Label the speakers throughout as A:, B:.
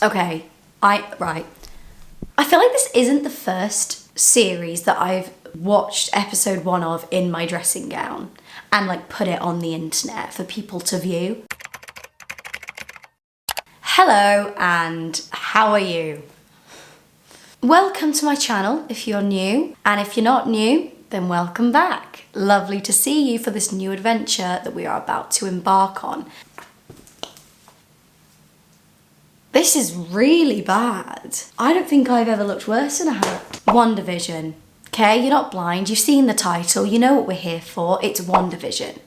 A: Okay, right. I feel like this isn't the first series that I've watched episode 1 of in my dressing gown and like put it on the internet for people to view. Hello and how are you? Welcome to my channel if you're new, and if you're not new, then welcome back. Lovely to see you for this new adventure that we are about to embark on. This is really bad. I don't think I've ever looked worse than I have. WandaVision. Okay, you're not blind, you've seen the title, you know what we're here for, it's WandaVision.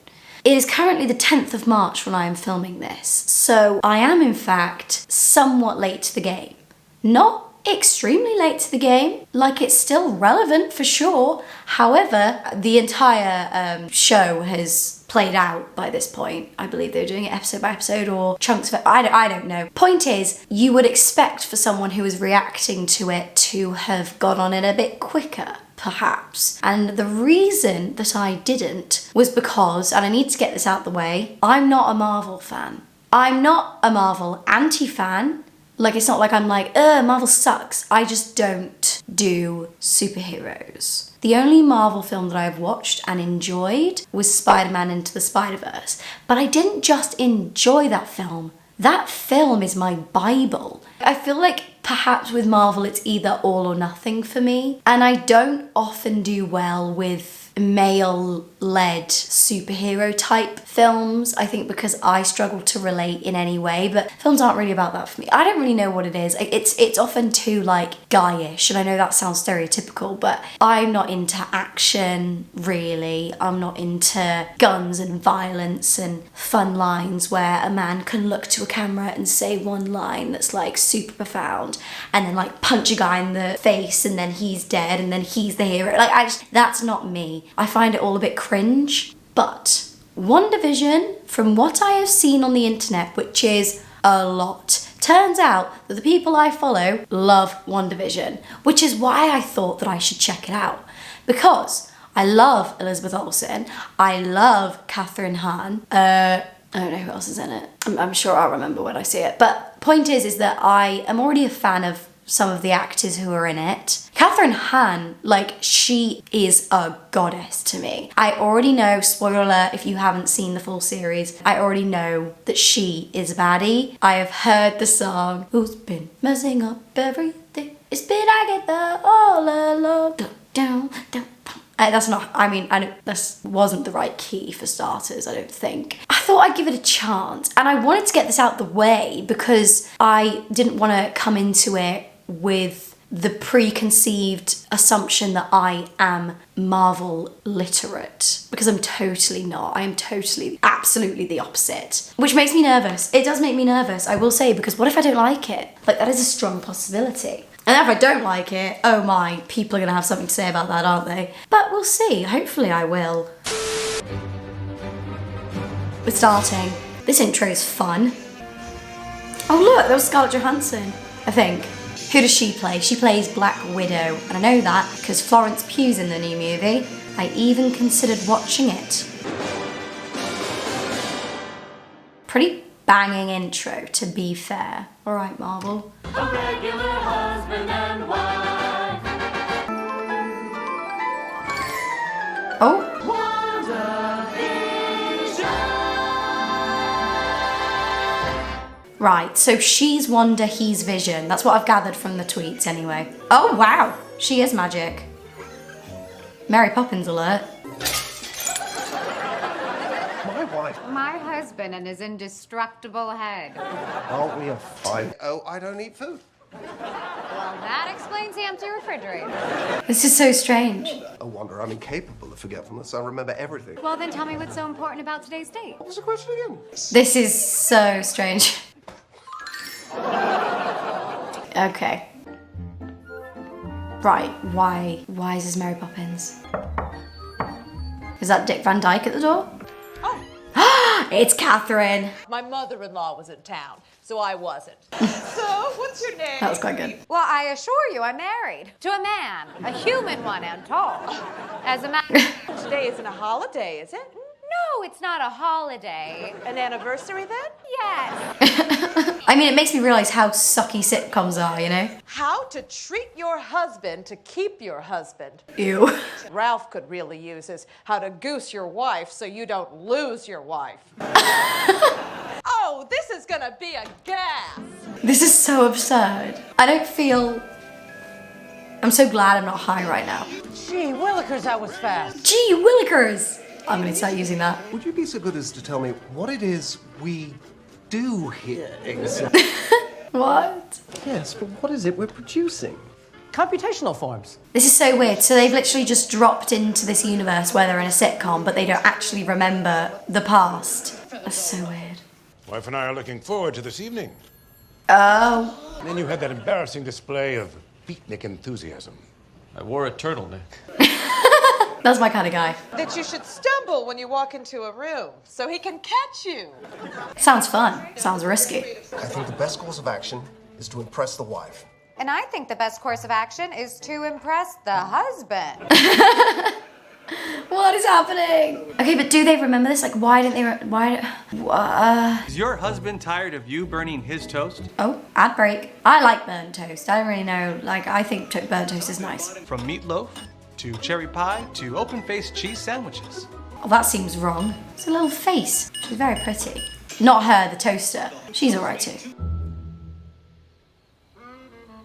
A: It is currently the 10th of March when I am filming this, so I am in fact somewhat late to the game. Not extremely late to the game, like it's still relevant for sure. However, the entire show has played out by this point. I believe they're doing it episode by episode or chunks of it. I don't know. Point is, you would expect for someone who is reacting to it to have got on it a bit quicker, perhaps. And the reason that I didn't was because, and I need to get this out the way, I'm not a Marvel fan. I'm not a Marvel anti-fan. Like, it's not like I'm like, Marvel sucks. I just don't do superheroes. The only Marvel film that I've watched and enjoyed was Spider-Man Into the Spider-Verse. But I didn't just enjoy that film. That film is my Bible. I feel like perhaps with Marvel it's either all or nothing for me. And I don't often do well with male-led superhero type films, I think because I struggle to relate in any way, but films aren't really about that for me. I don't really know what it is. It's often too like guyish, and I know that sounds stereotypical, but I'm not into action really. I'm not into guns and violence and fun lines where a man can look to a camera and say one line that's like super profound and then like punch a guy in the face and then he's dead and then he's the hero. Like that's not me. I find it all a bit cringe. But WandaVision, from what I have seen on the internet, which is a lot, turns out that the people I follow love WandaVision, which is why I thought that I should check it out. Because I love Elizabeth Olsen, I love Catherine Hahn, I don't know who else is in it. I'm sure I'll remember when I see it. But point is that I am already a fan of some of the actors who are in it. Catherine Hahn, like, she is a goddess to me. I already know, spoiler alert if you haven't seen the full series, I already know that she is a baddie. I have heard the song, "Who's been messing up everything? It's been Agatha all along." That's not, I mean, this wasn't the right key for starters, I don't think. I thought I'd give it a chance, and I wanted to get this out the way because I didn't want to come into it with the preconceived assumption that I am Marvel literate, because I'm totally not. I am totally, absolutely the opposite, which makes me nervous. It does make me nervous, I will say, because what if I don't like it? Like, that is a strong possibility. And if I don't like it, oh my, people are gonna have something to say about that, aren't they? But we'll see, hopefully I will. We're starting. This intro is fun. Oh look, that was Scarlett Johansson, I think. Who does she play? She plays Black Widow, and I know that because Florence Pugh's in the new movie. I even considered watching it. Pretty banging intro, to be fair. All right, Marvel.
B: A regular husband and wife.
A: Oh. Right, so she's Wanda, he's Vision. That's what I've gathered from the tweets anyway. Oh wow, she is magic. Mary Poppins alert.
C: My wife.
D: My husband and his indestructible head.
C: Aren't we a fight? Oh, I don't eat food.
D: Well, that explains the empty refrigerator.
A: This is so strange.
C: Oh, Wanda, I'm incapable of forgetfulness. I remember everything.
D: Well, then tell me what's so important about today's date.
C: What was the question again?
A: This is so strange. Okay. Right, why is this Mary Poppins? Is that Dick Van Dyke at the door? Oh. It's Catherine.
E: My mother-in-law was in town, so I wasn't. So, what's your name?
A: That was quite good.
D: Well, I assure you, I'm married to a man, a human one and tall. As a matter
E: Today isn't a holiday, is it?
D: No, it's not a holiday.
E: An anniversary then?
D: Yes.
A: I mean, it makes me realise how sucky sitcoms are, you know?
E: How to treat your husband to keep your husband.
A: Ew.
E: Ralph could really use is how to goose your wife so you don't lose your wife. Oh, this is gonna be a gas.
A: This is so absurd. I don't feel... I'm so glad I'm not high right now.
F: Gee, Willikers, that was fast.
A: Gee willikers! I'm gonna start using that.
C: Would you be so good as to tell me what it is we do here exactly?
A: What?
C: Yes, but what is it we're producing?
F: Computational forms.
A: This is so weird. So they've literally just dropped into this universe where they're in a sitcom, but they don't actually remember the past. That's so weird.
G: Wife and I are looking forward to this evening.
A: Oh.
G: And then you had that embarrassing display of beatnik enthusiasm.
H: I wore a turtleneck.
A: That's my kind of guy.
E: That you should stumble when you walk into a room so he can catch you.
A: Sounds fun. Sounds risky.
C: I think the best course of action is to impress the wife.
D: And I think the best course of action is to impress the husband.
A: What is happening? Okay, but do they remember this? Like, why didn't they...
H: Is your husband tired of you burning his toast?
A: Oh, ad break. I like burnt toast. I don't really know. Like, I think burnt toast is nice.
H: From meatloaf to cherry pie to open-faced cheese sandwiches.
A: Oh, that seems wrong. It's a little face. She's very pretty. Not her, the toaster. She's alright too.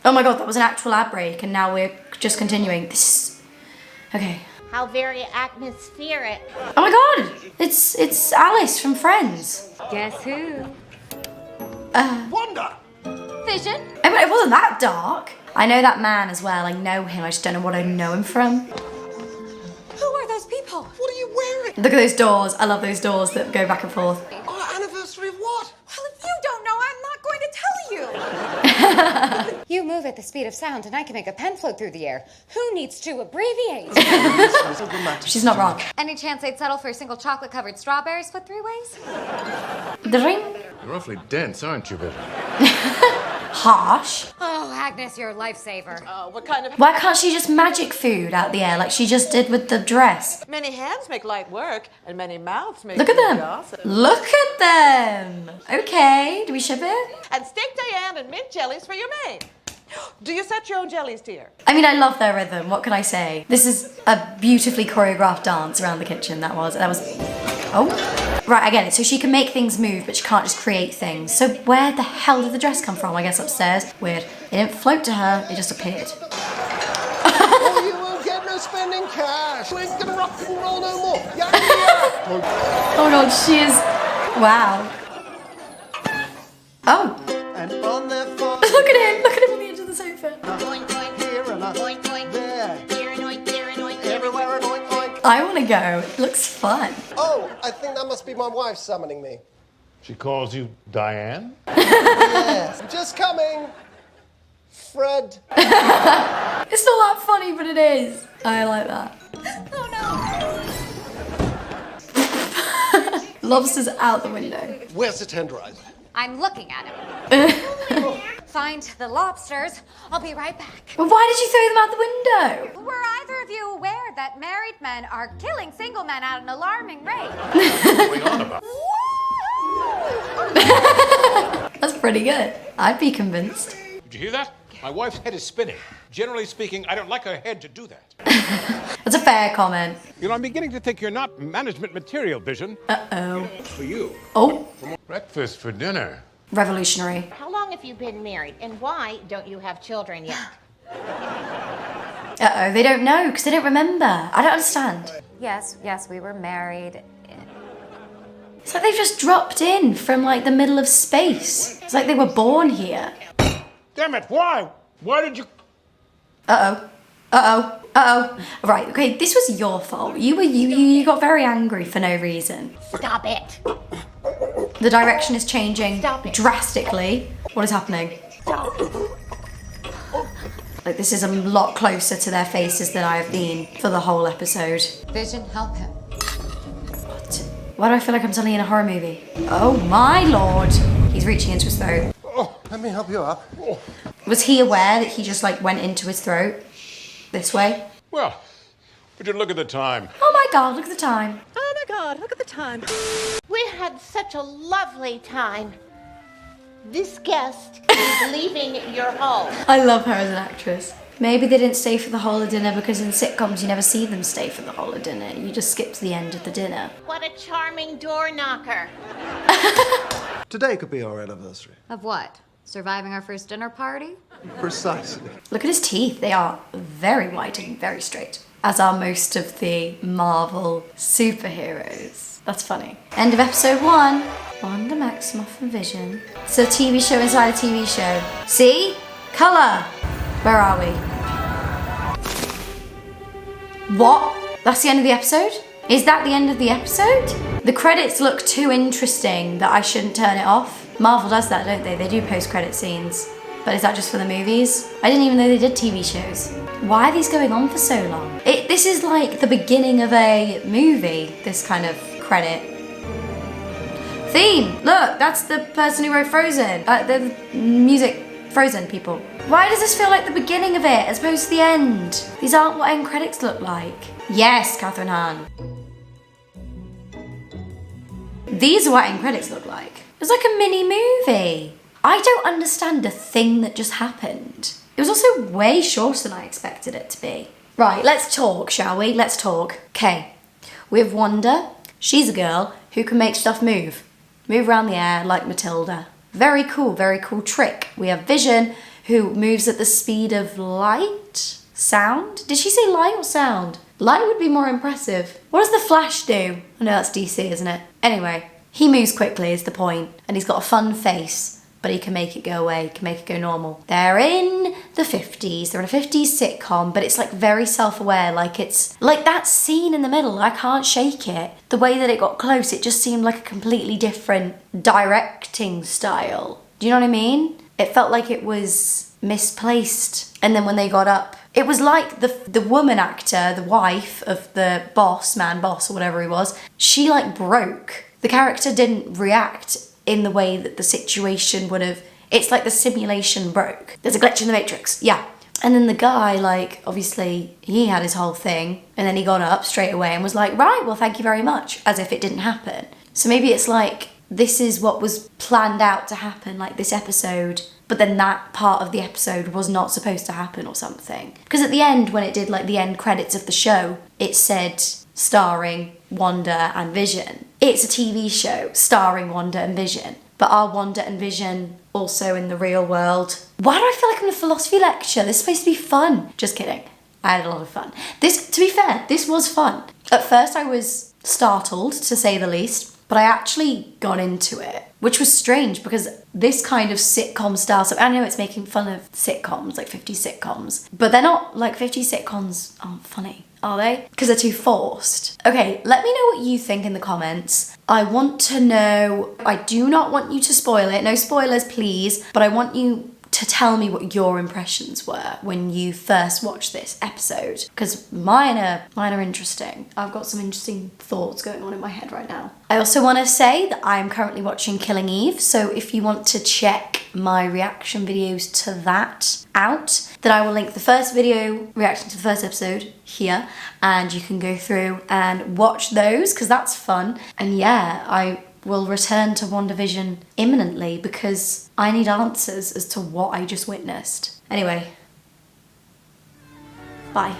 A: Oh my god, that was an actual ad break, and now we're just continuing. This is... Okay.
I: How very atmospheric.
A: Oh my god! It's Alice from Friends.
D: Guess who?
C: Wanda!
D: Vision.
A: I mean, it wasn't that dark. I know that man as well. I know him. I just don't know what I know him from.
D: Who are those people?
C: What are you wearing?
A: Look at those doors. I love those doors that go back and forth.
C: Our anniversary of what?
D: Well, if you don't know, I'm not going to tell you. You move at the speed of sound, and I can make a pen float through the air. Who needs to abbreviate?
A: She's not wrong.
D: Any chance they'd settle for single chocolate-covered strawberries split three ways?
A: The ring.
G: You're awfully dense, aren't you, Vision?
A: Harsh.
D: Oh, Agnes, you're a lifesaver.
E: What kind of...
A: Why can't she just magic food out the air like she just did with the dress?
E: Many hands make light work, and many mouths make
A: Look at them.
E: gossip.
A: Look at them. Okay, do we ship it?
E: And steak Diane and mint jellies for your maid. Do you set your own jellies, dear?
A: I mean, I love their rhythm. What can I say? This is a beautifully choreographed dance around the kitchen. That was. Oh, right. I get it. So she can make things move, but she can't just create things. So where the hell did the dress come from? I guess upstairs. Weird. It didn't float to her. It just appeared.
C: Oh, you won't get no spending cash. We ain't gonna rock and roll no more. Yeah.
A: Oh god, she is. Wow. Oh.
C: And on their phone.
A: Look at him. Look at him on the edge of the sofa.
I: Oink, oink,
C: Here and
I: oink, oink.
C: there.
I: Here and oink, there and oink.
C: Everywhere and oink oink.
A: I want to go. It looks fun.
C: Oh, I think that must be my wife summoning me.
G: She calls you Diane?
C: Yes. Just coming. Fred.
A: It's not that funny, but it is. I like that.
D: Oh, no.
A: Lobster's out the window.
C: Where's the tenderizer?
D: I'm looking at him. Find the lobsters. I'll be right back.
A: Well, why did you throw them out the window?
D: Were either of you aware that married men are killing single men at an alarming rate?
G: What's going on about?
A: That's pretty good. I'd be convinced.
G: Did you hear that? My wife's head is spinning. Generally speaking, I don't like her head to do that.
A: That's a fair comment.
G: You know, I'm beginning to think you're not management material, Vision.
A: Uh-oh.
G: For you.
A: Oh,
G: Breakfast for dinner.
A: revolutionary.
I: How long have you been married, and why don't you have children yet?
A: Uh-oh, they don't know because they don't remember. I don't understand.
D: Yes, we were married.
A: It's like they've just dropped in from like the middle of space. It's like they were born here.
G: Damn it, why? Why did you...
A: Right, okay, this was your fault. You got very angry for no reason.
I: Stop it.
A: The direction is changing
I: Stop it.
A: drastically. What is happening?
I: Stop it.
A: Like, this is a lot closer to their faces than I have been for the whole episode.
D: Vision, help him.
A: What? Why do I feel like I'm suddenly in a horror movie? Oh my lord! He's reaching into his throat.
C: Oh, let me help you up.
A: Was he aware that he just like went into his throat? This way?
G: Well, would you look at the time?
A: Oh my god, look at the time.
E: Oh my God, look at the time.
I: We had such a lovely time. This guest is leaving your home.
A: I love her as an actress. Maybe they didn't stay for the whole of dinner because in sitcoms you never see them stay for the whole of dinner. You just skip to the end of the dinner.
I: What a charming door knocker.
C: Today could be our anniversary.
D: Of what? Surviving our first dinner party?
C: Precisely.
A: Look at his teeth. They are very white and very straight, as are most of the Marvel superheroes. That's funny. End of episode 1. Wanda Maximoff and Vision. It's a TV show inside a TV show. See? Colour. Where are we? What? That's the end of the episode? Is that the end of the episode? The credits look too interesting that I shouldn't turn it off. Marvel does that, don't they? They do post-credit scenes. But is that just for the movies? I didn't even know they did TV shows. Why are these going on for so long? This is like the beginning of a movie, this kind of credit. Theme! Look, that's the person who wrote Frozen. The music Frozen people. Why does this feel like the beginning of it as opposed to the end? These aren't what end credits look like. Yes, Catherine Hahn. These are what end credits look like. It was like a mini movie. I don't understand a thing that just happened. It was also way shorter than I expected it to be. Right, let's talk, shall we? Let's talk. Okay, we have Wanda. She's a girl who can make stuff move. Move around the air like Matilda. Very cool trick. We have Vision, who moves at the speed of light? Sound? Did she say light or sound? Light would be more impressive. What does the Flash do? I know that's DC, isn't it? Anyway, he moves quickly is the point, and he's got a fun face, but he can make it go away, can make it go normal. They're in the 50s, they're in a 50s sitcom, but it's like very self-aware, like it's like that scene in the middle, I can't shake it. The way that it got close, it just seemed like a completely different directing style. Do you know what I mean? It felt like it was misplaced. And then when they got up, it was like the woman actor, the wife of the boss, man boss or whatever he was, she like broke. The character didn't react in the way that the situation would have. It's like the simulation broke. There's a glitch in the Matrix, yeah. And then the guy, like, obviously he had his whole thing and then he got up straight away and was like, right, well, thank you very much, as if it didn't happen. So maybe it's like, this is what was planned out to happen, like this episode, but then that part of the episode was not supposed to happen or something. Because at the end, when it did like the end credits of the show, it said starring Wanda and Vision. It's a TV show starring Wanda and Vision. But are Wanda and Vision also in the real world? Why do I feel like I'm in a philosophy lecture? This is supposed to be fun. Just kidding. I had a lot of fun. To be fair, this was fun. At first I was startled, to say the least, but I actually got into it, which was strange because this kind of sitcom style, so I know it's making fun of sitcoms, like 50 sitcoms, but they're not, like 50 sitcoms aren't funny, are they? Because they're too forced. Okay, let me know what you think in the comments. I want to know, I do not want you to spoil it, no spoilers please, but I want you to tell me what your impressions were when you first watched this episode, because mine are interesting. I've got some interesting thoughts going on in my head right now. I also want to say that I'm currently watching Killing Eve, so if you want to check my reaction videos to that out, then I will link the first video reacting to the first episode here, and you can go through and watch those because that's fun. And yeah, I will return to WandaVision imminently because I need answers as to what I just witnessed. Anyway, bye.